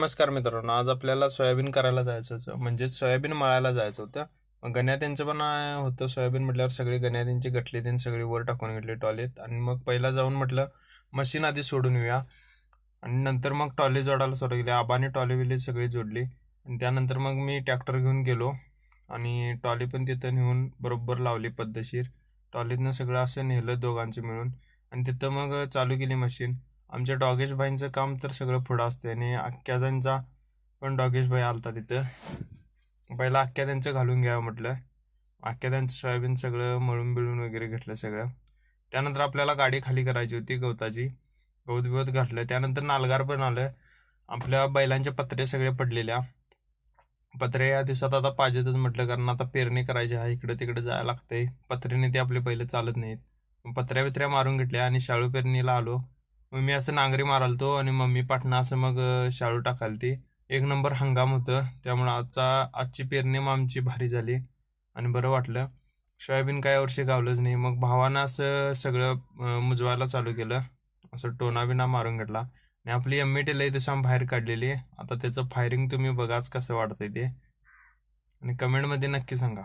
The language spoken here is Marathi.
नमस्कार मित्रांनो, आज आपल्याला सोयाबीन करायला जायचं होतं, म्हणजे सोयाबीन मळायला जायचं होतं. मग गण्या त्यांचं पण होतं. सोयाबीन म्हटल्यावर सगळी गण्या त्यांची गटली त्यांनी सगळी वर टाकून घेतली टॉलीत. आणि मग पहिला जाऊन म्हटलं मशीन आधी सोडून येऊया. आणि नंतर मग टॉली जोडायला सुरू केली. आबाने टॉली बिली सगळी जोडली. आणि त्यानंतर मग मी ट्रॅक्टर घेऊन गेलो आणि टॉली पण तिथं नेऊन बरोबर लावली पद्धतशीर. टॉलीतनं सगळं असं नेलं दोघांचं मिळून. आणि तिथं मग चालू केली मशीन. आमच्या डॉगेश भाईंचं काम तर सगळं पुढं असते आणि अख्ख्या त्यांचा पण डॉगेश भाई आलता तिथं. पहिला अख्ख्या त्यांचं घालून घ्यावं म्हटलं. अख्ख्या त्यांचं सोयाबीन सगळं मळून बिळून वगैरे घेतलं सगळं. त्यानंतर आपल्याला गाडी खाली करायची होती गवताची. गवत बिवत घातलं. त्यानंतर नालगार पण आलं. आपल्या बैलांच्या पत्रे सगळे पडलेल्या. पत्रे या दिवसात आता पाहिजेतच म्हटलं, कारण आता पेरणी करायची आहे, इकडं तिकडे जायला लागतंय. पत्र्याने ते आपले बैल चालत नाहीत. मग पत्र्या बित्र्या मारून घेतल्या आणि शाळू पेरणीला आलो. मग मी असं नांगरी मारालतो आणि मम्मी पाटणं असं मग शाळू टाकालती. एक नंबर हंगाम होतं, त्यामुळं आजची पेरणी मग आमची भारी झाली आणि बरं वाटलं. सोयाबीन काय वर्षी गावलंच नाही. मग भावानं असं सगळं मुजवायला चालू केलं. असं टोना बिना मारून घेतला आणि आपली एमईटी लई दिवसां बाहेर काढलेली. आता त्याचं फायरिंग तुम्ही बघाच कसं वाटतंय ते, आणि कमेंटमध्ये नक्की सांगा.